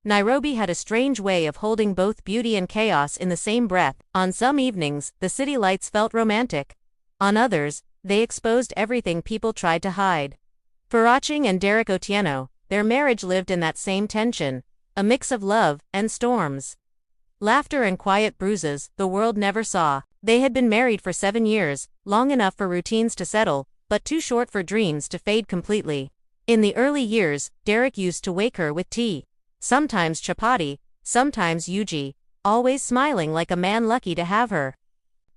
Nairobi had a strange way of holding both beauty and chaos in the same breath. On some evenings, the city lights felt romantic. On others, they exposed everything people tried to hide. For Achieng and Derrick, their marriage lived in that same tension, a mix of love and storms. Laughter and quiet bruises the world never saw. They had been married for 7 years, long enough for routines to settle, but too short for dreams to fade completely. In the early years, Derrick used to wake her with tea. Sometimes chapati, sometimes uji, always smiling like a man lucky to have her.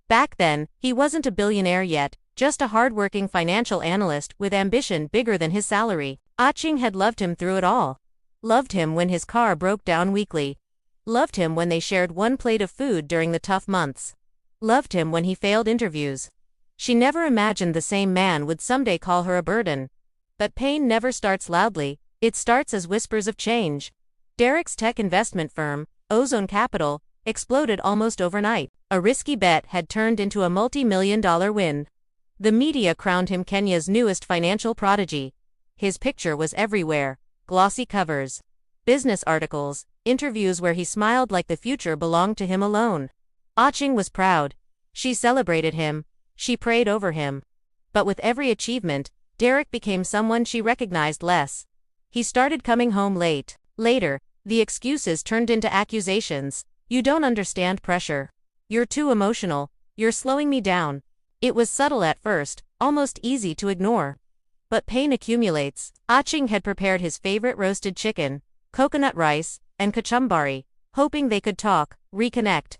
Back then, he wasn't a billionaire yet, just a hard-working financial analyst with ambition bigger than his salary. Achieng had loved him through it all. Loved him when his car broke down weekly. Loved him when they shared one plate of food during the tough months. Loved him when he failed interviews. She never imagined the same man would someday call her a burden. But pain never starts loudly, it starts as whispers of change. Derrick's tech investment firm, Ozone Capital, exploded almost overnight. A risky bet had turned into a multi-million-dollar win. The media crowned him Kenya's newest financial prodigy. His picture was everywhere: glossy covers, business articles, interviews where he smiled like the future belonged to him alone. Achieng was proud. She celebrated him. She prayed over him. But with every achievement, Derrick became someone she recognized less. He started coming home late. Later, the excuses turned into accusations. You don't understand pressure. You're too emotional. You're slowing me down. It was subtle at first, almost easy to ignore. But pain accumulates. Achieng had prepared his favorite roasted chicken, coconut rice, and kachumbari, hoping they could talk, reconnect.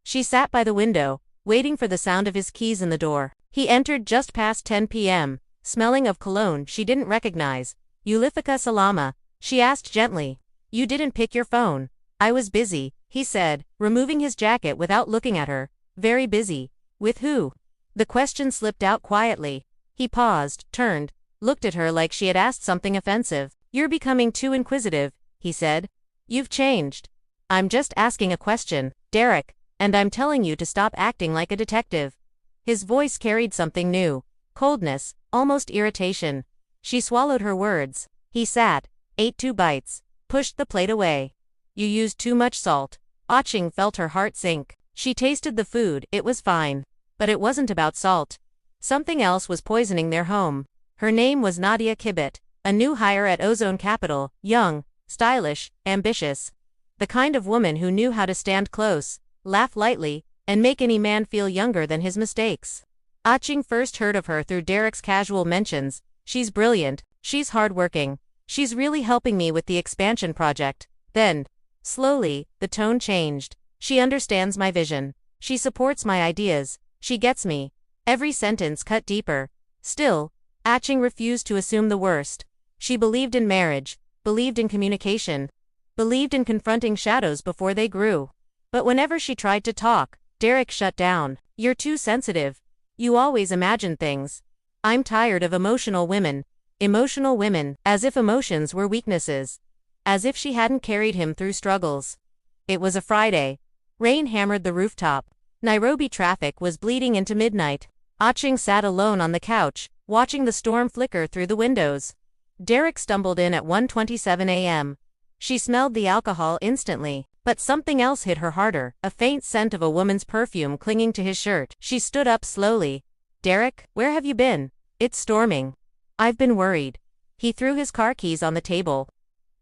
She sat by the window, waiting for the sound of his keys in the door. He entered just past 10 p.m., smelling of cologne she didn't recognize. "Ulifika Salama," she asked gently. "You didn't pick your phone." "I was busy," he said, removing his jacket without looking at her. "Very busy. With who?" The question slipped out quietly. He paused, turned, looked at her like she had asked something offensive. "You're becoming too inquisitive," he said. "You've changed." "I'm just asking a question, Derrick, and I'm telling you to stop acting like a detective." His voice carried something new. Coldness, almost irritation. She swallowed her words. He sat, ate 2 bites, pushed the plate away. "You used too much salt." Achieng felt her heart sink. She tasted the food, it was fine. But it wasn't about salt. Something else was poisoning their home. Her name was Nadia Kibet, a new hire at Ozone Capital, young, stylish, ambitious. The kind of woman who knew how to stand close, laugh lightly, and make any man feel younger than his mistakes. Achieng first heard of her through Derrick's casual mentions. "She's brilliant, she's hardworking, she's really helping me with the expansion project." Then, slowly, the tone changed. "She understands my vision. She supports my ideas. She gets me." Every sentence cut deeper. Still, Achieng refused to assume the worst. She believed in marriage, believed in communication, believed in confronting shadows before they grew. But whenever she tried to talk, Derrick shut down. "You're too sensitive. You always imagine things. I'm tired of emotional women." Emotional women, as if emotions were weaknesses. As if she hadn't carried him through struggles. It was a Friday. Rain hammered the rooftop. Nairobi traffic was bleeding into midnight. Achieng sat alone on the couch, watching the storm flicker through the windows. Derrick stumbled in at 1:27 a.m. She smelled the alcohol instantly, but something else hit her harder, a faint scent of a woman's perfume clinging to his shirt. She stood up slowly. "Derrick, where have you been?" "It's storming. I've been worried." He threw his car keys on the table.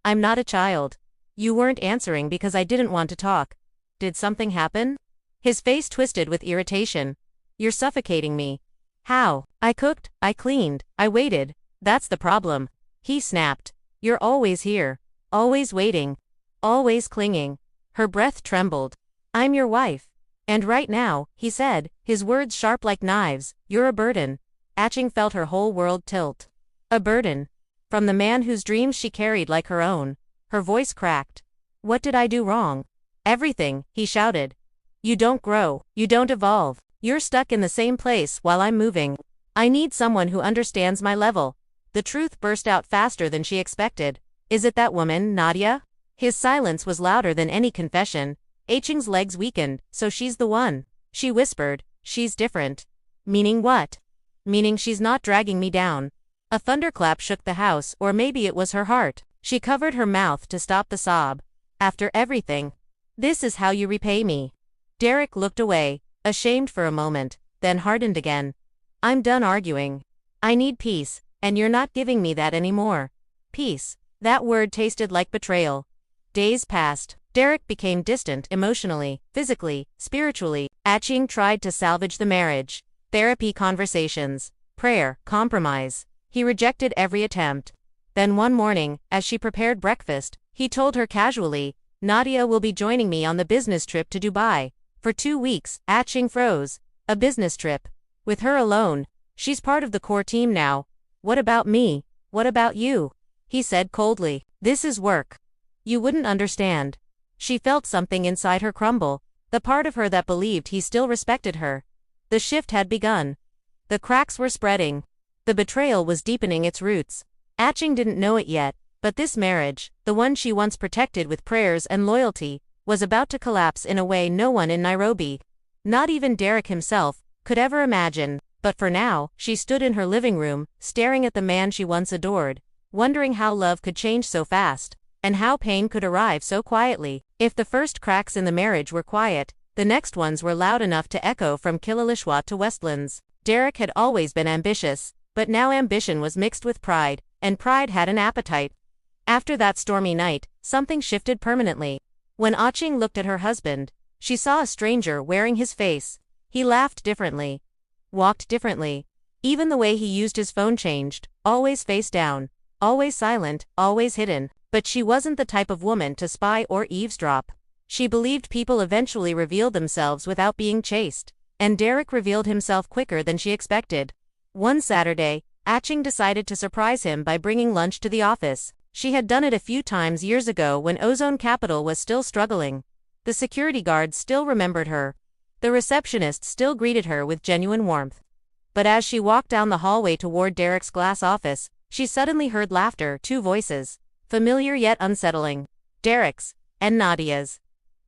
"I'm not a child. You weren't answering because I didn't want to talk. Did something happen?" His face twisted with irritation. "You're suffocating me." "How?" "I cooked, I cleaned, I waited. That's the problem." He snapped. "You're always here. Always waiting. Always clinging." Her breath trembled. "I'm your wife. And right now," he said, his words sharp like knives, "you're a burden." Achieng felt her whole world tilt. A burden. From the man whose dreams she carried like her own. Her voice cracked. "What did I do wrong?" "Everything," he shouted. "You don't grow. You don't evolve. You're stuck in the same place while I'm moving. I need someone who understands my level." The truth burst out faster than she expected. "Is it that woman, Nadia?" His silence was louder than any confession. Achieng's legs weakened. "So she's the one." She whispered. "She's different." "Meaning what?" "Meaning she's not dragging me down." A thunderclap shook the house, or maybe it was her heart. She covered her mouth to stop the sob. After everything. This is how you repay me. Derrick looked away, ashamed for a moment, then hardened again. I'm done arguing. I need peace, and you're not giving me that anymore. Peace. That word tasted like betrayal. Days passed. Derrick became distant emotionally, physically, spiritually. Achieng tried to salvage the marriage. Therapy conversations. Prayer, compromise. He rejected every attempt. Then one morning, as she prepared breakfast, he told her casually, Nadia will be joining me on the business trip to Dubai. For 2 weeks, Achieng froze. A business trip. With her alone. She's part of the core team now. What about me? What about you? He said coldly. This is work. You wouldn't understand. She felt something inside her crumble, the part of her that believed he still respected her. The shift had begun. The cracks were spreading. The betrayal was deepening its roots. Achieng didn't know it yet, but this marriage, the one she once protected with prayers and loyalty, was about to collapse in a way no one in Nairobi, not even Derrick himself, could ever imagine. But for now, she stood in her living room, staring at the man she once adored, wondering how love could change so fast, and how pain could arrive so quietly. If the first cracks in the marriage were quiet, the next ones were loud enough to echo from Kileleshwa to Westlands. Derrick had always been ambitious, but now ambition was mixed with pride, and pride had an appetite. After that stormy night, something shifted permanently. When Achieng looked at her husband, she saw a stranger wearing his face. He laughed differently, walked differently. Even the way he used his phone changed, always face down, always silent, always hidden. But she wasn't the type of woman to spy or eavesdrop. She believed people eventually revealed themselves without being chased, and Derrick revealed himself quicker than she expected. One Saturday, Achieng decided to surprise him by bringing lunch to the office. She had done it a few times years ago when Ozone Capital was still struggling. The security guards still remembered her. The receptionist still greeted her with genuine warmth. But as she walked down the hallway toward Derrick's glass office, she suddenly heard laughter, 2 voices. Familiar yet unsettling. Derrick's and Nadia's.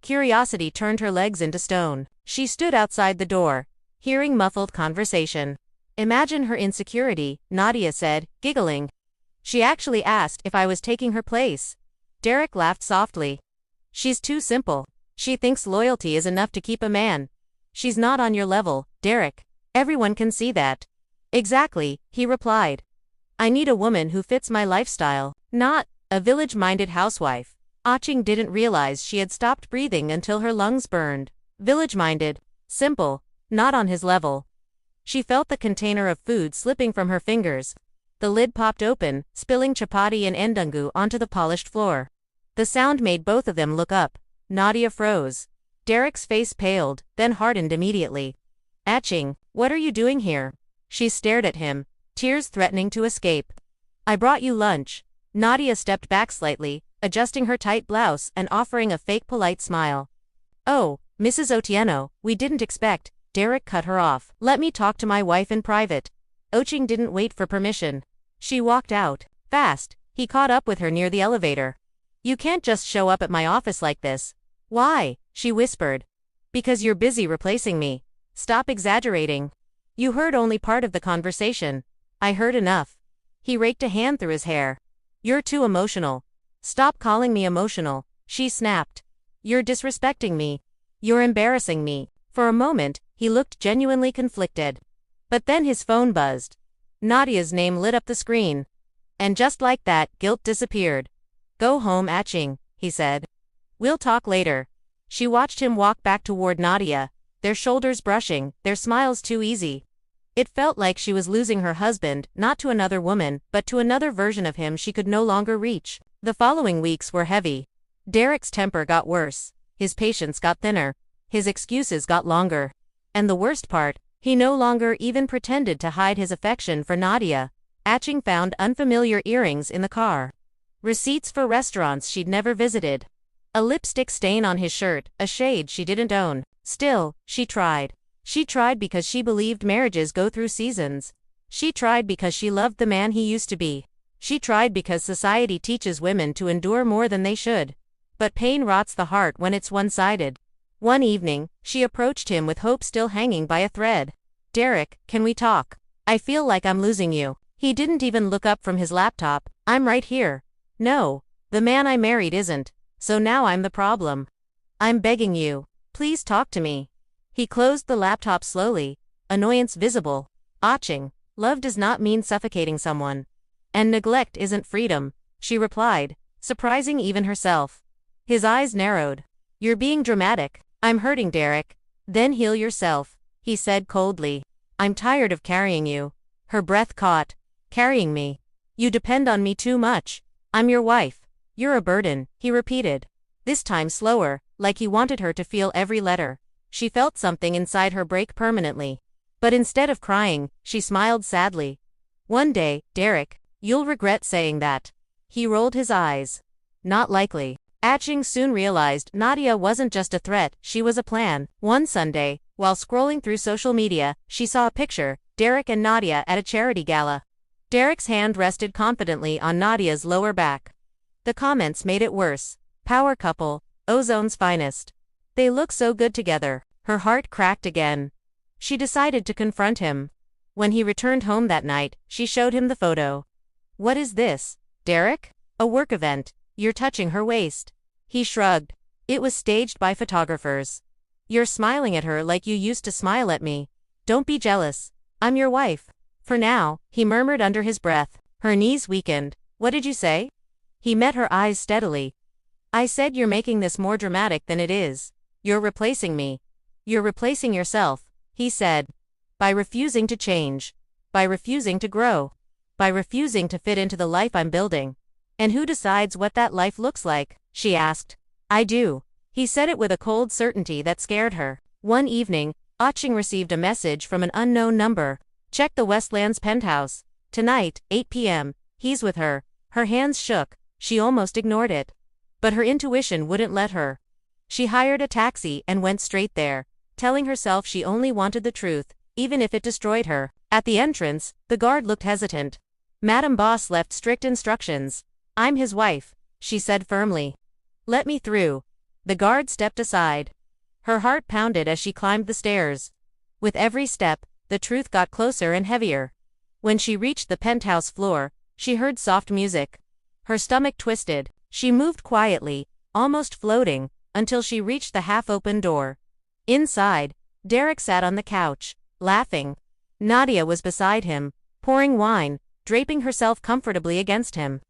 Curiosity turned her legs into stone. She stood outside the door, hearing muffled conversation. Imagine her insecurity, Nadia said, giggling. She actually asked if I was taking her place. Derrick laughed softly. She's too simple. She thinks loyalty is enough to keep a man. She's not on your level, Derrick. Everyone can see that. Exactly, he replied. I need a woman who fits my lifestyle, not a village-minded housewife. Achieng didn't realize she had stopped breathing until her lungs burned. Village-minded, simple, not on his level. She felt the container of food slipping from her fingers. The lid popped open, spilling chapati and endungu onto the polished floor. The sound made both of them look up. Nadia froze. Derrick's face paled, then hardened immediately. Achieng, what are you doing here? She stared at him, tears threatening to escape. I brought you lunch. Nadia stepped back slightly, adjusting her tight blouse and offering a fake polite smile. Oh, Mrs. Otieno, we didn't expect. Derrick cut her off. Let me talk to my wife in private. Achieng didn't wait for permission. She walked out. Fast. He caught up with her near the elevator. You can't just show up at my office like this. Why? She whispered. Because you're busy replacing me. Stop exaggerating. You heard only part of the conversation. I heard enough. He raked a hand through his hair. You're too emotional. Stop calling me emotional, she snapped. You're disrespecting me. You're embarrassing me. For a moment, he looked genuinely conflicted. But then his phone buzzed. Nadia's name lit up the screen. And just like that, guilt disappeared. Go home, Achieng, he said. We'll talk later. She watched him walk back toward Nadia, their shoulders brushing, their smiles too easy. It felt like she was losing her husband, not to another woman, but to another version of him she could no longer reach. The following weeks were heavy. Derrick's temper got worse. His patience got thinner. His excuses got longer. And the worst part, he no longer even pretended to hide his affection for Nadia. Achieng found unfamiliar earrings in the car. Receipts for restaurants she'd never visited. A lipstick stain on his shirt, a shade she didn't own. Still, she tried. She tried because she believed marriages go through seasons. She tried because she loved the man he used to be. She tried because society teaches women to endure more than they should. But pain rots the heart when it's one-sided. One evening, she approached him with hope still hanging by a thread. Derrick, can we talk? I feel like I'm losing you. He didn't even look up from his laptop. I'm right here. No, the man I married isn't. So now I'm the problem. I'm begging you. Please talk to me. He closed the laptop slowly, annoyance visible. Achieng, love does not mean suffocating someone. And neglect isn't freedom, she replied, surprising even herself. His eyes narrowed. You're being dramatic. I'm hurting, Derrick. Then heal yourself, he said coldly. I'm tired of carrying you. Her breath caught. Carrying me. You depend on me too much. I'm your wife. You're a burden, he repeated. This time slower, like he wanted her to feel every letter. She felt something inside her break permanently. But instead of crying, she smiled sadly. One day, Derrick, you'll regret saying that. He rolled his eyes. Not likely. Achieng soon realized Nadia wasn't just a threat, she was a plan. One Sunday, while scrolling through social media, she saw a picture, Derrick and Nadia at a charity gala. Derrick's hand rested confidently on Nadia's lower back. The comments made it worse. Power couple, Ozone's finest. They look so good together. Her heart cracked again. She decided to confront him. When he returned home that night, she showed him the photo. What is this, Derrick? A work event. You're touching her waist. He shrugged. It was staged by photographers. You're smiling at her like you used to smile at me. Don't be jealous. I'm your wife. For now, he murmured under his breath. Her knees weakened. What did you say? He met her eyes steadily. I said you're making this more dramatic than it is. You're replacing me. You're replacing yourself, he said. By refusing to change. By refusing to grow. By refusing to fit into the life I'm building. And who decides what that life looks like? She asked. I do. He said it with a cold certainty that scared her. One evening, Achieng received a message from an unknown number. Check the Westlands penthouse. Tonight, 8 p.m. He's with her. Her hands shook. She almost ignored it. But her intuition wouldn't let her. She hired a taxi and went straight there, telling herself she only wanted the truth, even if it destroyed her. At the entrance, the guard looked hesitant. Madam Boss left strict instructions. I'm his wife, she said firmly. Let me through. The guard stepped aside. Her heart pounded as she climbed the stairs. With every step, the truth got closer and heavier. When she reached the penthouse floor, she heard soft music. Her stomach twisted. She moved quietly, almost floating, until she reached the half-open door. Inside, Derrick sat on the couch, laughing. Nadia was beside him, pouring wine, draping herself comfortably against him.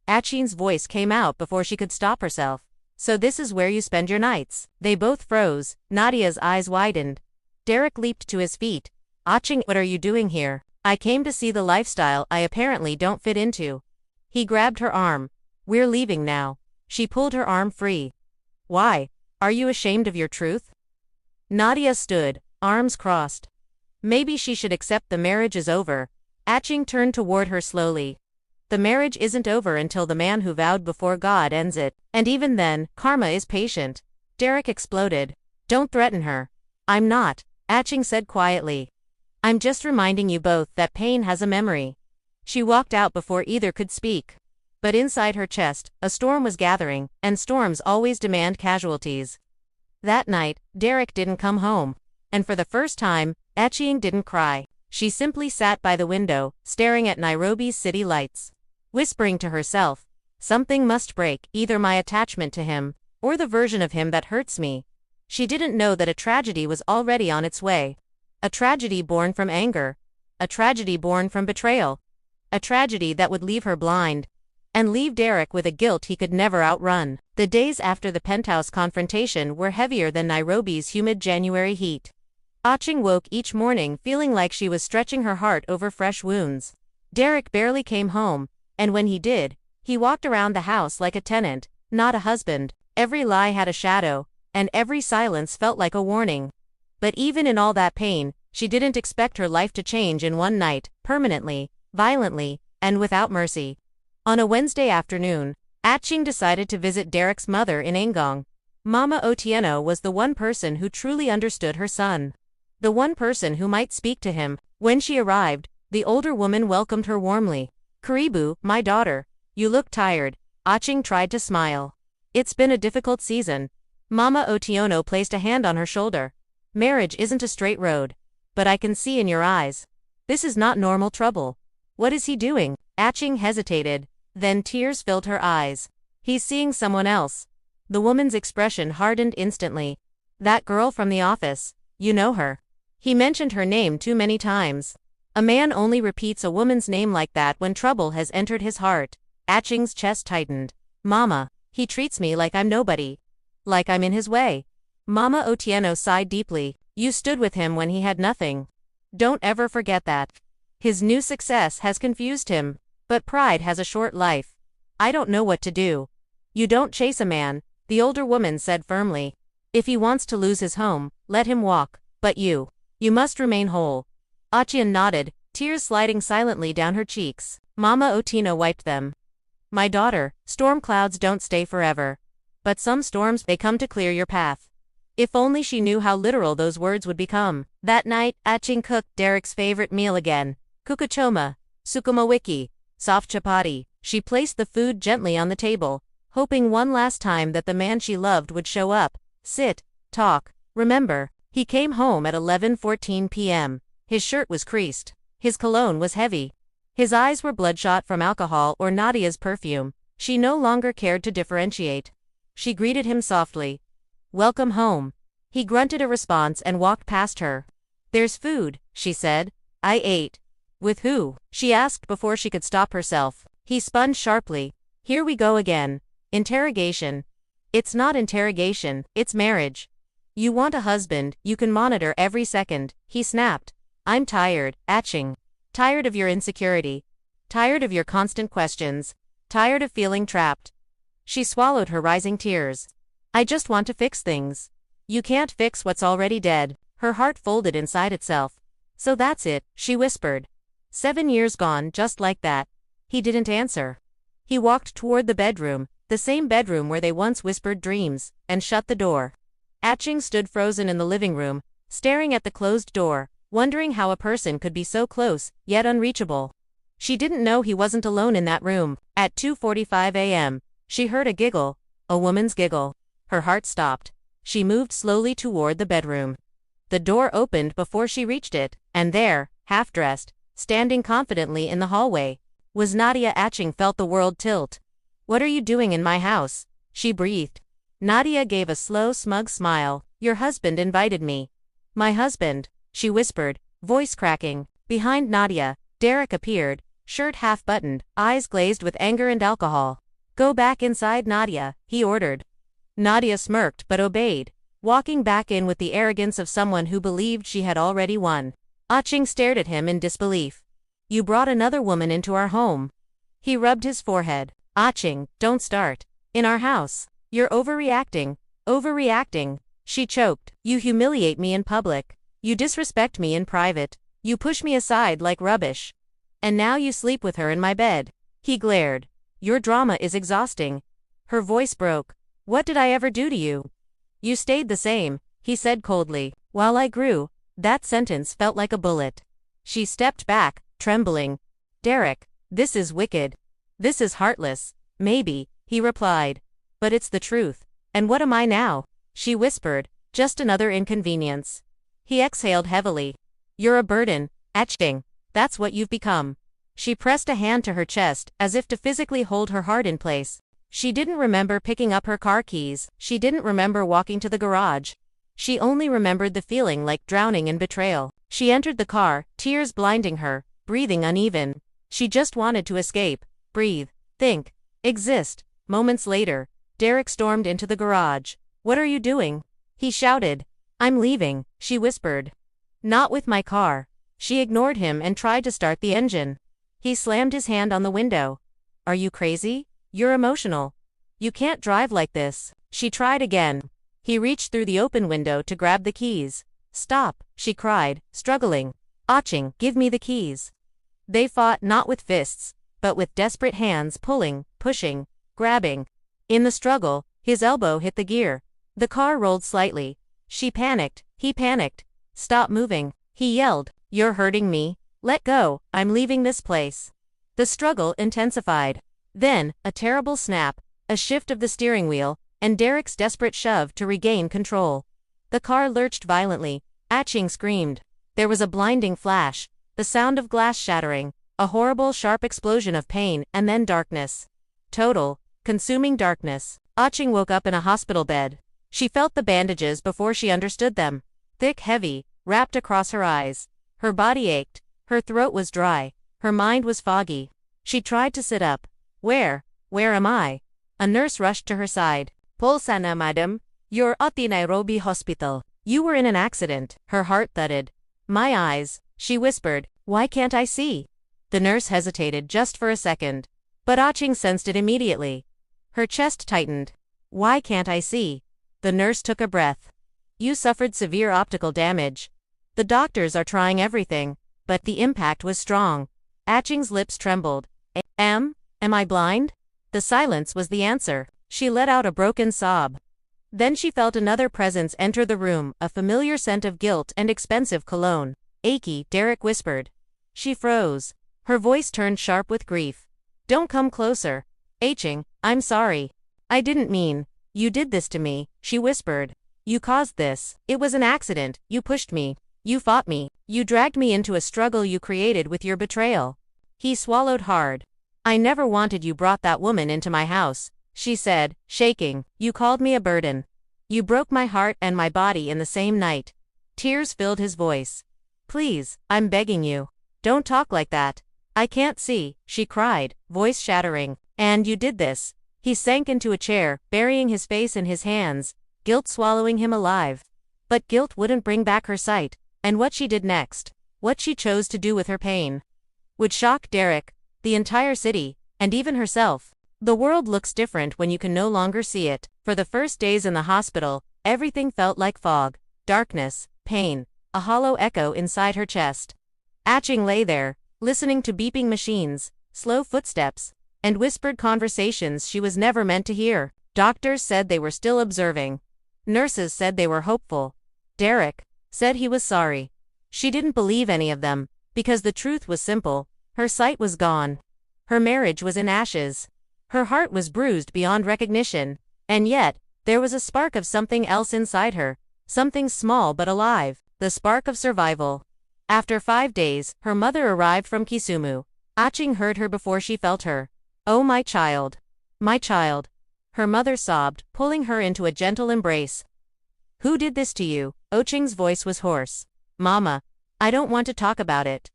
Achieng's voice came out before she could stop herself. So this is where you spend your nights. They both froze. Nadia's eyes widened. Derrick leaped to his feet. Achieng, what are you doing here? I came to see the lifestyle I apparently don't fit into. He grabbed her arm. We're leaving now. She pulled her arm free. Why? Are you ashamed of your truth? Nadia stood, arms crossed. Maybe she should accept the marriage is over. Achieng turned toward her slowly. The marriage isn't over until the man who vowed before God ends it, and even then, karma is patient. Derrick exploded. Don't threaten her. I'm not, Achieng said quietly. I'm just reminding you both that pain has a memory. She walked out before either could speak. But inside her chest, a storm was gathering, and storms always demand casualties. That night, Derrick didn't come home. And for the first time, Achieng didn't cry. She simply sat by the window, staring at Nairobi's city lights. Whispering to herself, something must break, either my attachment to him, or the version of him that hurts me. She didn't know that a tragedy was already on its way. A tragedy born from anger. A tragedy born from betrayal. A tragedy that would leave her blind. And leave Derrick with a guilt he could never outrun. The days after the penthouse confrontation were heavier than Nairobi's humid January heat. Achieng woke each morning feeling like she was stretching her heart over fresh wounds. Derrick barely came home, and when he did, he walked around the house like a tenant, not a husband. Every lie had a shadow, and every silence felt like a warning. But even in all that pain, she didn't expect her life to change in one night, permanently, violently, and without mercy. On a Wednesday afternoon, Achieng decided to visit Derrick's mother in Ngong. Mama Otieno was the one person who truly understood her son. The one person who might speak to him. When she arrived, the older woman welcomed her warmly. Karibu, my daughter. You look tired. Achieng tried to smile. It's been a difficult season. Mama Otieno placed a hand on her shoulder. Marriage isn't a straight road. But I can see in your eyes. This is not normal trouble. What is he doing? Achieng hesitated. Then tears filled her eyes. He's seeing someone else. The woman's expression hardened instantly. That girl from the office. You know her. He mentioned her name too many times. A man only repeats a woman's name like that when trouble has entered his heart. Achieng's chest tightened. Mama, he treats me like I'm nobody. Like I'm in his way. Mama Otieno sighed deeply. You stood with him when he had nothing. Don't ever forget that. His new success has confused him. But pride has a short life. I don't know what to do. You don't chase a man, the older woman said firmly. If he wants to lose his home, let him walk, but you must remain whole. Achieng nodded, tears sliding silently down her cheeks. Mama Otieno wiped them. My daughter, storm clouds don't stay forever. But some storms, they come to clear your path. If only she knew how literal those words would become. That night, Achieng cooked Derrick's favorite meal again. Kukuchoma, sukuma wiki, soft chapati. She placed the food gently on the table, hoping one last time that the man she loved would show up, sit, talk. Remember, he came home at 11:14 p.m. His shirt was creased. His cologne was heavy. His eyes were bloodshot from alcohol or Nadia's perfume. She no longer cared to differentiate. She greeted him softly. Welcome home. He grunted a response and walked past her. There's food, she said. I ate. With who? She asked before she could stop herself. He spun sharply. Here we go again. Interrogation. It's not interrogation, it's marriage. You want a husband you can monitor every second, he snapped. I'm tired, Achieng. Tired of your insecurity. Tired of your constant questions. Tired of feeling trapped. She swallowed her rising tears. I just want to fix things. You can't fix what's already dead. Her heart folded inside itself. So that's it, she whispered. 7 years gone just like that. He didn't answer. He walked toward the bedroom, the same bedroom where they once whispered dreams, and shut the door. Achieng stood frozen in the living room, staring at the closed door, wondering how a person could be so close, yet unreachable. She didn't know he wasn't alone in that room. At 2:45 a.m., she heard a giggle, a woman's giggle. Her heart stopped. She moved slowly toward the bedroom. The door opened before she reached it, and there, half-dressed, standing confidently in the hallway, was Nadia. Achieng felt the world tilt. What are you doing in my house? She breathed. Nadia gave a slow, smug smile. Your husband invited me. My husband, she whispered, voice cracking. Behind Nadia, Derrick appeared, shirt half-buttoned, eyes glazed with anger and alcohol. Go back inside, Nadia, he ordered. Nadia smirked but obeyed, walking back in with the arrogance of someone who believed she had already won. Achieng stared at him in disbelief. You brought another woman into our home. He rubbed his forehead. Achieng, don't start. In our house. You're overreacting. Overreacting. She choked. You humiliate me in public. You disrespect me in private. You push me aside like rubbish. And now you sleep with her in my bed. He glared. Your drama is exhausting. Her voice broke. What did I ever do to you? You stayed the same, he said coldly. While I grew. That sentence felt like a bullet. She stepped back, trembling. Derrick, this is wicked. This is heartless. Maybe, he replied. But it's the truth. And what am I now? She whispered. Just another inconvenience. He exhaled heavily. You're a burden, Achieng. That's what you've become. She pressed a hand to her chest, as if to physically hold her heart in place. She didn't remember picking up her car keys. She didn't remember walking to the garage. She only remembered the feeling like drowning in betrayal. She entered the car, tears blinding her, breathing uneven. She just wanted to escape, breathe, think, exist. Moments later, Derrick stormed into the garage. What are you doing? He shouted. I'm leaving, she whispered. Not with my car. She ignored him and tried to start the engine. He slammed his hand on the window. Are you crazy? You're emotional. You can't drive like this. She tried again. He reached through the open window to grab the keys. Stop, she cried, struggling. Achieng, give me the keys. They fought not with fists, but with desperate hands pulling, pushing, grabbing. In the struggle, his elbow hit the gear. The car rolled slightly. She panicked. He panicked. Stop moving. He yelled. You're hurting me. Let go. I'm leaving this place. The struggle intensified. Then, a terrible snap, a shift of the steering wheel, and Derrick's desperate shove to regain control. The car lurched violently. Achieng screamed. There was a blinding flash, the sound of glass shattering, a horrible sharp explosion of pain, and then darkness. Total, consuming darkness. Achieng woke up in a hospital bed. She felt the bandages before she understood them. Thick, heavy, wrapped across her eyes. Her body ached. Her throat was dry. Her mind was foggy. She tried to sit up. Where am I? A nurse rushed to her side. Pol sana, madam. You're at the Nairobi hospital. You were in an accident. Her heart thudded. My eyes, she whispered. Why can't I see? The nurse hesitated just for a second. But Achieng sensed it immediately. Her chest tightened. Why can't I see? The nurse took a breath. You suffered severe optical damage. The doctors are trying everything, but the impact was strong. Achieng's lips trembled. Am I blind? The silence was the answer. She let out a broken sob. Then she felt another presence enter the room, a familiar scent of guilt and expensive cologne. Achy, Derrick whispered. She froze. Her voice turned sharp with grief. Don't come closer. Achieng, I'm sorry. I didn't mean. You did this to me, she whispered. You caused this. It was an accident. You pushed me. You fought me. You dragged me into a struggle you created with your betrayal. He swallowed hard. I never wanted you brought that woman into my house, she said, shaking. You called me a burden. You broke my heart and my body in the same night. Tears filled his voice. Please, I'm begging you. Don't talk like that. I can't see, she cried, voice shattering. And you did this. He sank into a chair, burying his face in his hands, guilt swallowing him alive. But guilt wouldn't bring back her sight, and what she did next, what she chose to do with her pain, would shock Derrick, the entire city, and even herself. The world looks different when you can no longer see it. For the first days in the hospital, everything felt like fog, darkness, pain, a hollow echo inside her chest. Achieng lay there, listening to beeping machines, slow footsteps, and whispered conversations she was never meant to hear. Doctors said they were still observing. Nurses said they were hopeful. Derrick said he was sorry. She didn't believe any of them, because the truth was simple. Her sight was gone. Her marriage was in ashes. Her heart was bruised beyond recognition. And yet, there was a spark of something else inside her, something small but alive, the spark of survival. After 5 days, her mother arrived from Kisumu. Achieng heard her before she felt her. Oh, my child. My child. Her mother sobbed, pulling her into a gentle embrace. Who did this to you? Achieng's voice was hoarse. Mama. I don't want to talk about it.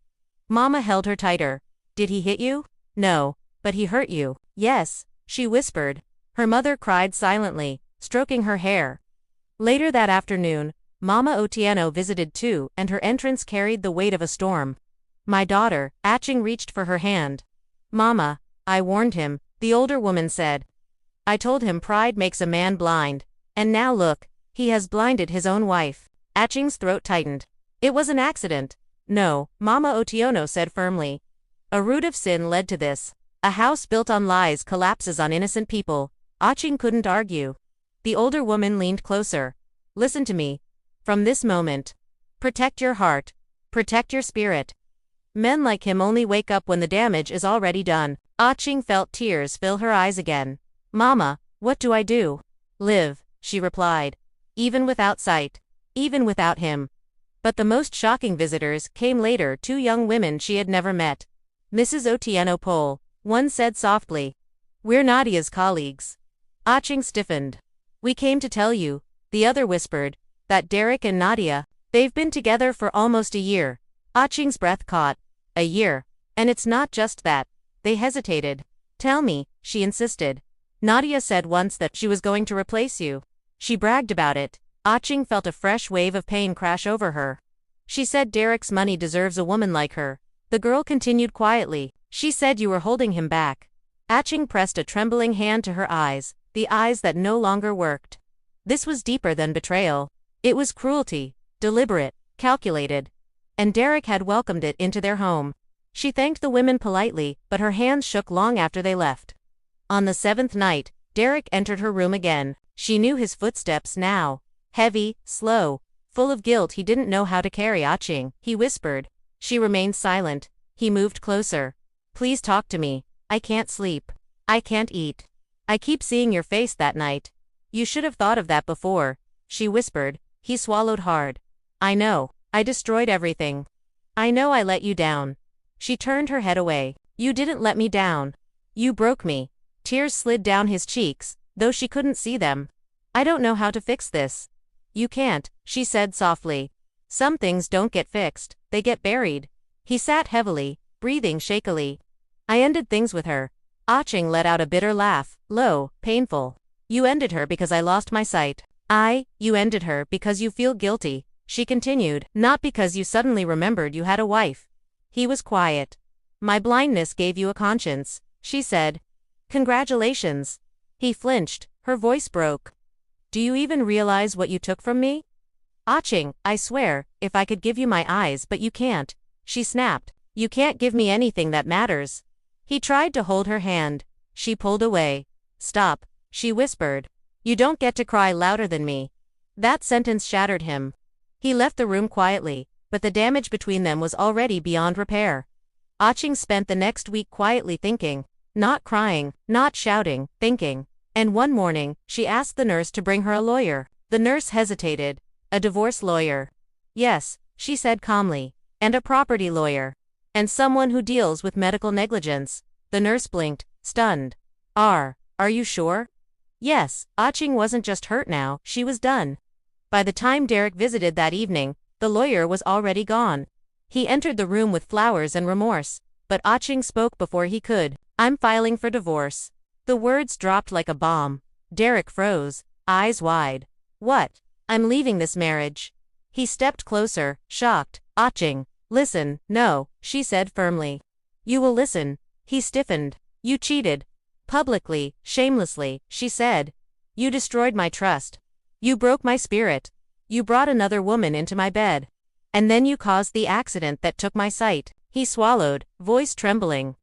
Mama held her tighter. Did he hit you? No. But he hurt you. Yes, she whispered. Her mother cried silently, stroking her hair. Later that afternoon, Mama Otieno visited too, and her entrance carried the weight of a storm. My daughter. Achieng reached for her hand. Mama, I warned him, the older woman said. I told him pride makes a man blind. And now look, he has blinded his own wife. Achieng's throat tightened. It was an accident. No, Mama Otieno said firmly. A root of sin led to this. A house built on lies collapses on innocent people. Achieng couldn't argue. The older woman leaned closer. Listen to me. From this moment, protect your heart. Protect your spirit. Men like him only wake up when the damage is already done. Achieng felt tears fill her eyes again. Mama, what do I do? Live, she replied. Even without sight. Even without him. But the most shocking visitors came later, 2 young women she had never met. Mrs. Otieno Pole. One said softly. We're Nadia's colleagues. Achieng stiffened. We came to tell you, the other whispered, that Derrick and Nadia, they've been together for almost a year. Achieng's breath caught. A year. And it's not just that. They hesitated. Tell me, she insisted. Nadia said once that she was going to replace you. She bragged about it. Achieng felt a fresh wave of pain crash over her. She said Derrick's money deserves a woman like her. The girl continued quietly. She said you were holding him back. Achieng pressed a trembling hand to her eyes, the eyes that no longer worked. This was deeper than betrayal. It was cruelty, deliberate, calculated. And Derrick had welcomed it into their home. She thanked the women politely, but her hands shook long after they left. On the 7th night, Derrick entered her room again. She knew his footsteps now. Heavy, slow, full of guilt he didn't know how to carry. Achieng, he whispered. She remained silent. He moved closer. Please talk to me. I can't sleep. I can't eat. I keep seeing your face that night. You should have thought of that before, she whispered. He swallowed hard. I know. I destroyed everything. I know I let you down. She turned her head away. You didn't let me down. You broke me. Tears slid down his cheeks. though she couldn't see them. I don't know how to fix this. You can't, she said softly. Some things don't get fixed, they get buried. He sat heavily, breathing shakily. I ended things with her. Achieng let out a bitter laugh, low, painful. You ended her because I lost my sight. You ended her because you feel guilty, she continued, not because you suddenly remembered you had a wife. He was quiet. My blindness gave you a conscience, she said. Congratulations. He flinched, her voice broke. Do you even realize what you took from me? Achieng, I swear, if I could give you my eyes, but you can't, she snapped. You can't give me anything that matters. He tried to hold her hand. She pulled away. Stop, she whispered. You don't get to cry louder than me. That sentence shattered him. He left the room quietly, but the damage between them was already beyond repair. Achieng spent the next week quietly thinking, not crying, not shouting, thinking. And one morning, she asked the nurse to bring her a lawyer. The nurse hesitated. A divorce lawyer. Yes, she said calmly. And a property lawyer. And someone who deals with medical negligence. The nurse blinked, stunned. Are you sure? Yes, Achieng wasn't just hurt now, she was done. By the time Derrick visited that evening, the lawyer was already gone. He entered the room with flowers and remorse, but Achieng spoke before he could. I'm filing for divorce. The words dropped like a bomb. Derrick froze, eyes wide. What? I'm leaving this marriage. He stepped closer, shocked. Achieng, listen, no, she said firmly. You will listen. He stiffened. You cheated. Publicly, shamelessly, she said. You destroyed my trust. You broke my spirit. You brought another woman into my bed. And then you caused the accident that took my sight. He swallowed, voice trembling.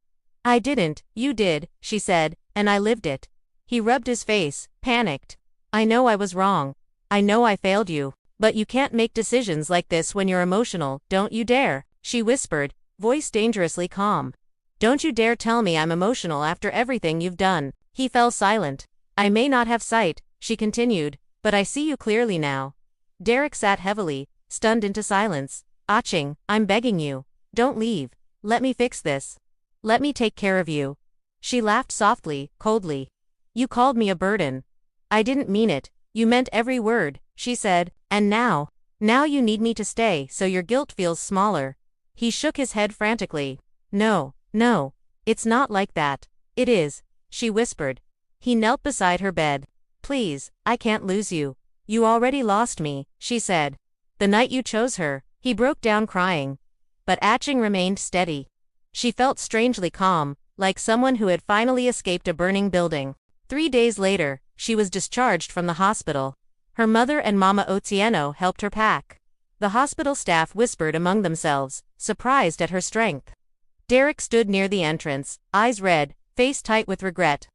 I didn't, you did, she said, and I lived it. He rubbed his face, panicked. I know I was wrong. I know I failed you. But you can't make decisions like this when you're emotional, don't you dare, she whispered, voice dangerously calm. Don't you dare tell me I'm emotional after everything you've done. He fell silent. I may not have sight, she continued, but I see you clearly now. Derrick sat heavily, stunned into silence. Achieng, I'm begging you. Don't leave. Let me fix this. Let me take care of you. She laughed softly, coldly. You called me a burden. I didn't mean it. You meant every word, she said, and now you need me to stay so your guilt feels smaller. He shook his head frantically. No, it's not like that. It is, she whispered. He knelt beside her bed. Please, I can't lose you. You already lost me, she said. The night you chose her. He broke down crying. But Achieng remained steady. She felt strangely calm, like someone who had finally escaped a burning building. 3 days later, she was discharged from the hospital. Her mother and Mama Otieno helped her pack. The hospital staff whispered among themselves, surprised at her strength. Derrick stood near the entrance, eyes red, face tight with regret.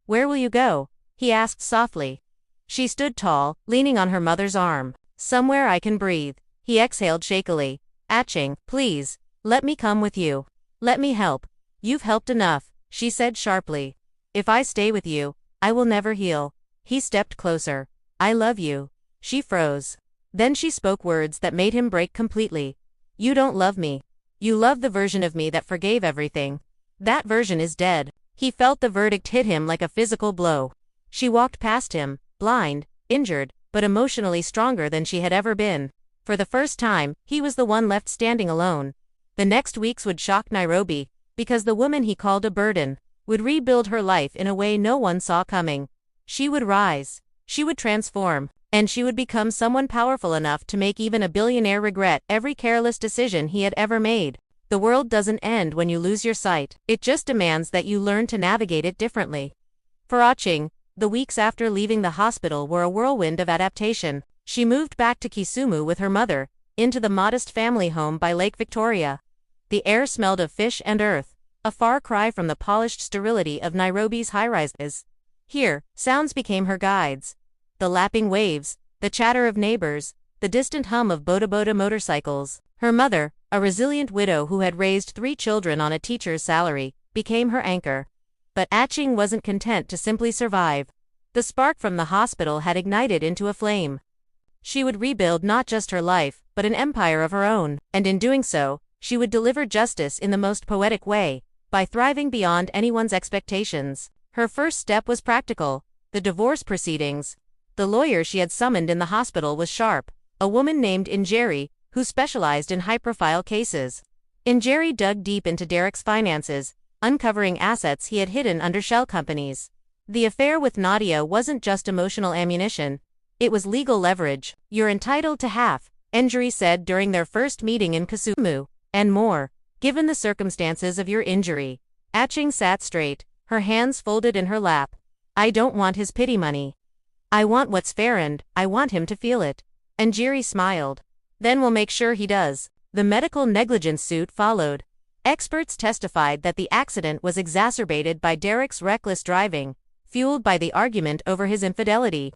Where will you go? He asked softly. She stood tall, leaning on her mother's arm. Somewhere I can breathe. He exhaled shakily. Achieng, please, let me come with you. Let me help. You've helped enough, she said sharply. If I stay with you, I will never heal. He stepped closer. I love you. She froze. Then she spoke words that made him break completely. You don't love me. You love the version of me that forgave everything. That version is dead. He felt the verdict hit him like a physical blow. She walked past him, blind, injured, but emotionally stronger than she had ever been. For the first time, he was the one left standing alone. The next weeks would shock Nairobi, because the woman he called a burden would rebuild her life in a way no one saw coming. She would rise. She would transform. And she would become someone powerful enough to make even a billionaire regret every careless decision he had ever made. The world doesn't end when you lose your sight. It just demands that you learn to navigate it differently. For Achieng, the weeks after leaving the hospital were a whirlwind of adaptation. She moved back to Kisumu with her mother, into the modest family home by Lake Victoria. The air smelled of fish and earth, a far cry from the polished sterility of Nairobi's high-rises. Here, sounds became her guides. The lapping waves, the chatter of neighbors, the distant hum of boda-boda motorcycles. Her mother, a resilient widow who had raised 3 children on a teacher's salary, became her anchor. But Achieng wasn't content to simply survive. The spark from the hospital had ignited into a flame. She would rebuild not just her life, but an empire of her own, and in doing so, she would deliver justice in the most poetic way, by thriving beyond anyone's expectations. Her first step was practical. the divorce proceedings. The lawyer she had summoned in the hospital was sharp, a woman named Njeri, who specialized in high-profile cases. Njeri dug deep into Derrick's finances, uncovering assets he had hidden under shell companies. The affair with Nadia wasn't just emotional ammunition, it was legal leverage. "You're entitled to half," Njeri said during their first meeting in Kisumu, "and more, given the circumstances of your injury." Achieng sat straight, her hands folded in her lap. "I don't want his pity money. I want what's fair and I want him to feel it." Njeri smiled. "Then we'll make sure he does." The medical negligence suit followed. Experts testified that the accident was exacerbated by Derrick's reckless driving, fueled by the argument over his infidelity.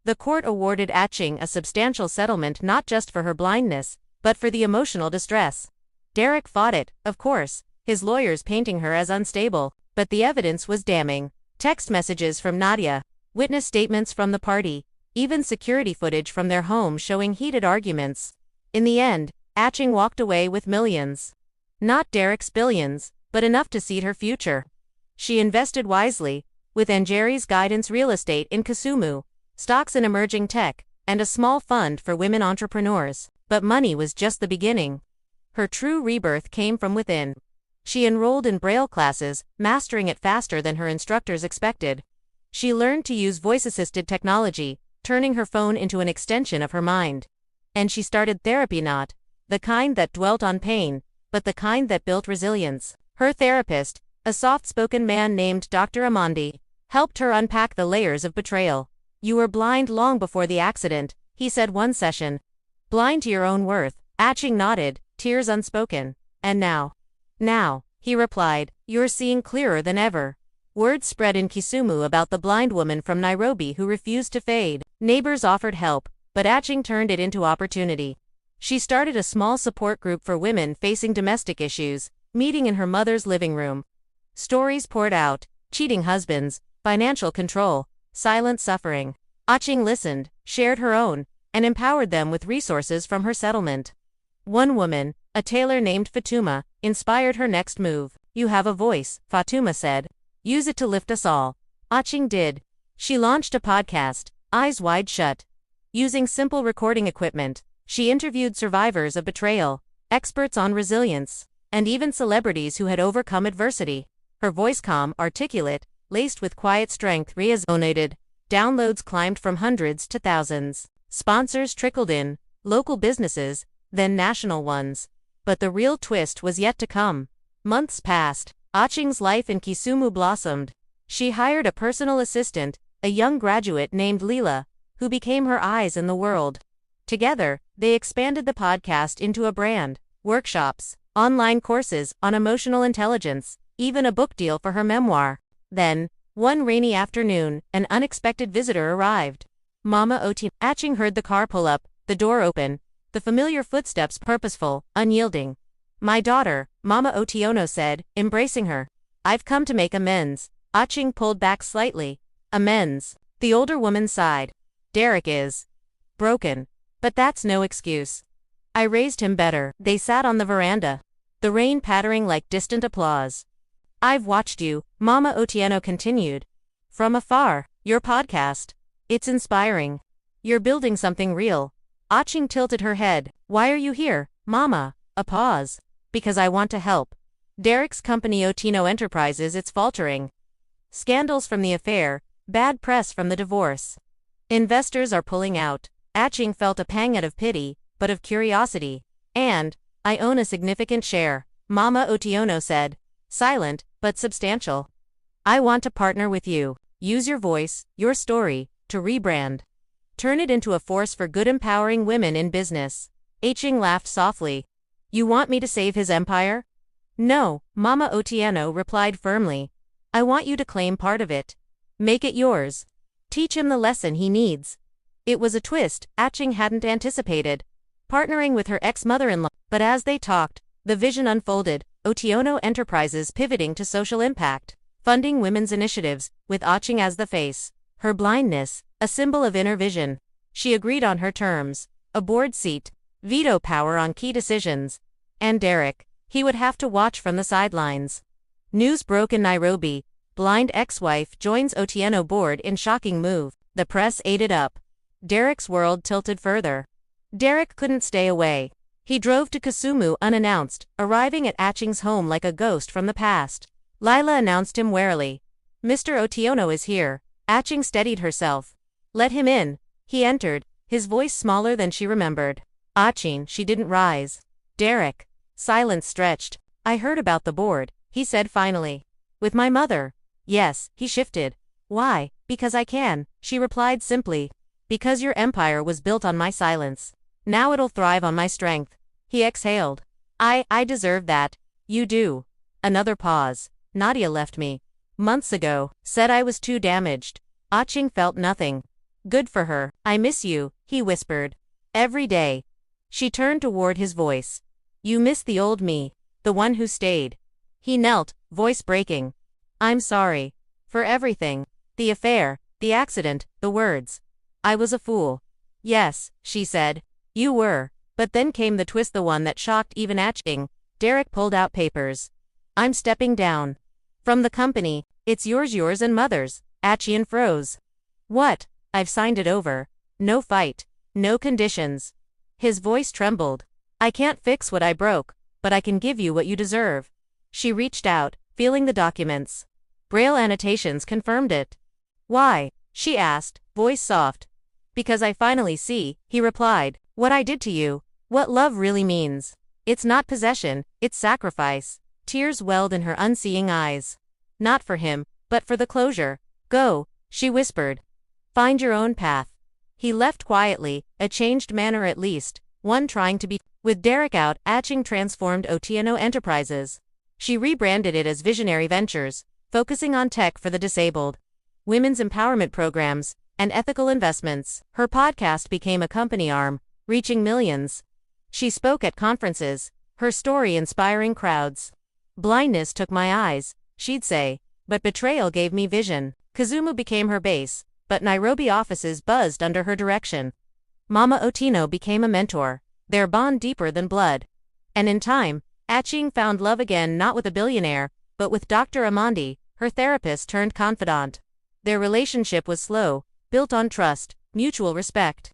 The court awarded Achieng a substantial settlement not just for her blindness, but for the emotional distress. Derrick fought it, of course, his lawyers painting her as unstable, but the evidence was damning. Text messages from Nadia, witness statements from the party, even security footage from their home showing heated arguments. In the end, Achieng walked away with millions. Not Derrick's billions, but enough to seed her future. She invested wisely, with Njeri's guidance real estate in Kisumu, stocks in emerging tech, and a small fund for women entrepreneurs. But money was just the beginning. Her true rebirth came from within. She enrolled in Braille classes, mastering it faster than her instructors expected. She learned to use voice-assisted technology, turning her phone into an extension of her mind. And she started therapy, not the kind that dwelt on pain, but the kind that built resilience. Her therapist, a soft-spoken man named Dr. Amandi, helped her unpack the layers of betrayal. "You were blind long before the accident," he said one session. "Blind to your own worth." Achieng nodded, tears unspoken. "And now?" "Now," he replied, "you're seeing clearer than ever." Word spread in Kisumu about the blind woman from Nairobi who refused to fade. Neighbors offered help, but Achieng turned it into opportunity. She started a small support group for women facing domestic issues, meeting in her mother's living room. Stories poured out: cheating husbands, financial control, silent suffering. Achieng listened, shared her own, and empowered them with resources from her settlement. One woman, a tailor named Fatuma, inspired her next move. "You have a voice," Fatuma said. "Use it to lift us all." Achieng did. She launched a podcast, Eyes Wide Shut. Using simple recording equipment, she interviewed survivors of betrayal, experts on resilience, and even celebrities who had overcome adversity. Her voice, calm, articulate, laced with quiet strength, resonated. Downloads climbed from hundreds to thousands. Sponsors trickled in, local businesses, then national ones. But the real twist was yet to come. Months passed. Achieng's life in Kisumu blossomed. She hired a personal assistant, a young graduate named Leela, who became her eyes in the world. Together, they expanded the podcast into a brand, workshops, online courses on emotional intelligence, even a book deal for her memoir. Then, one rainy afternoon, an unexpected visitor arrived. Mama Oti. Achieng heard the car pull up, the door open, the familiar footsteps purposeful, unyielding. "My daughter," Mama Otiono said, embracing her. "I've come to make amends." Achieng pulled back slightly. "Amends?" The older woman sighed. "Derrick is broken. But that's no excuse. I raised him better." They sat on the veranda, the rain pattering like distant applause. "I've watched you," Mama Otieno continued. "From afar. Your podcast. It's inspiring. You're building something real." Achieng tilted her head. "Why are you here, Mama?" A pause. "Because I want to help. Derrick's company Otino Enterprises, it's faltering. Scandals from the affair, bad press from the divorce. Investors are pulling out." Achieng felt a pang of pity, but of curiosity. "And I own a significant share," Mama Otiono said, silent, but substantial. "I want to partner with you. Use your voice, your story, to rebrand. Turn it into a force for good, empowering women in business." Achieng laughed softly. "You want me to save his empire?" "No," Mama Otieno replied firmly. "I want you to claim part of it. Make it yours. Teach him the lesson he needs." It was a twist Achieng hadn't anticipated. Partnering with her ex-mother-in-law. But as they talked, the vision unfolded. Otiono Enterprises pivoting to social impact, funding women's initiatives, with Achieng as the face. Her blindness, a symbol of inner vision. She agreed on her terms: a board seat, veto power on key decisions. And Derrick, he would have to watch from the sidelines. News broke in Nairobi. Blind ex-wife joins Otieno board in shocking move. The press ate it up. Derrick's world tilted further. Derrick couldn't stay away. He drove to Kisumu unannounced, arriving at Achieng's home like a ghost from the past. Lila announced him warily. "Mr. Otieno is here." Achieng steadied herself. "Let him in." He entered, his voice smaller than she remembered. Achieng, she didn't rise. Derrick. Silence stretched. "I heard about the board," he said finally. "With my mother." "Yes," he shifted. "Why?" "Because I can," she replied simply. "Because your empire was built on my silence. Now it'll thrive on my strength." He exhaled. I deserve that." "You do." Another pause. "Nadia left me months ago, said I was too damaged." Achieng felt nothing. "Good for her. I miss you," he whispered. "Every day." She turned toward his voice. "You miss the old me, the one who stayed." He knelt, voice breaking. "I'm sorry. For everything. The affair, the accident, the words. I was a fool." "Yes," she said. "You were." But then came the twist, the one that shocked even Achieng. Derrick pulled out papers. "I'm stepping down from the company. It's yours and mother's." Achieng froze. "What?" "I've signed it over. No fight. No conditions." His voice trembled. "I can't fix what I broke, but I can give you what you deserve." She reached out, feeling the documents. Braille annotations confirmed it. "Why?" she asked, voice soft. "Because I finally see," he replied, "what I did to you. What love really means. It's not possession, it's sacrifice." Tears welled in her unseeing eyes. "Not for him, but for the closure. Go," she whispered. "Find your own path." He left quietly, a changed manner at least, one trying to be. With Derrick out, Achieng transformed Otieno Enterprises. She rebranded it as Visionary Ventures, focusing on tech for the disabled, women's empowerment programs, and ethical investments. Her podcast became a company arm, reaching millions. She spoke at conferences, her story inspiring crowds. "Blindness took my eyes," she'd say, "but betrayal gave me vision." Kisumu became her base, but Nairobi offices buzzed under her direction. Mama Otieno became a mentor, their bond deeper than blood. And in time, Achieng found love again, not with a billionaire, but with Dr. Amandi, her therapist turned confidant. Their relationship was slow, built on trust, mutual respect.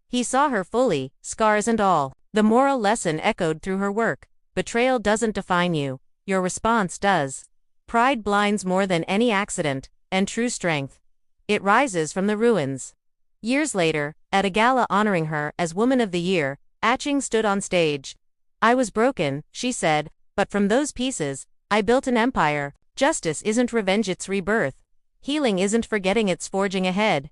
He saw her fully, scars and all. The moral lesson echoed through her work. Betrayal doesn't define you, your response does. Pride blinds more than any accident, and true strength, it rises from the ruins. Years later, at a gala honoring her as Woman of the Year, Achieng stood on stage. "I was broken," she said, "but from those pieces, I built an empire." Justice isn't revenge, it's rebirth. Healing isn't forgetting, it's forging ahead.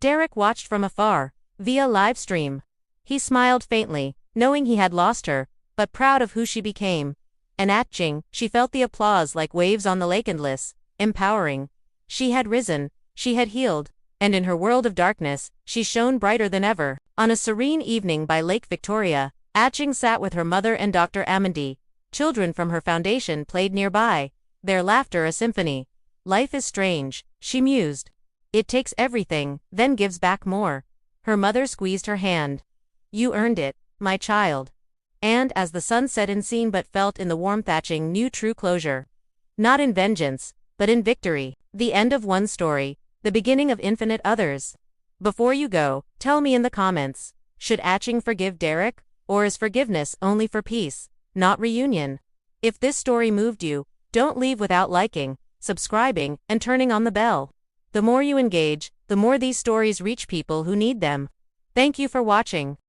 Derrick watched from afar, via live stream. He smiled faintly, knowing he had lost her, but proud of who she became. And Achieng, she felt the applause like waves on the lake, endless, empowering. She had risen, she had healed, and in her world of darkness, she shone brighter than ever. On a serene evening by Lake Victoria, Achieng sat with her mother and Dr. Amandi. Children from her foundation played nearby, their laughter a symphony. "Life is strange," she mused. "It takes everything, then gives back more." Her mother squeezed her hand. "You earned it, my child." And as the sun set unseen but felt in the warmth, Achieng knew true closure. Not in vengeance, but in victory. The end of one story, the beginning of infinite others. Before you go, tell me in the comments, should Achieng forgive Derrick, or is forgiveness only for peace, not reunion? If this story moved you, don't leave without liking, subscribing, and turning on the bell. The more you engage, the more these stories reach people who need them. Thank you for watching.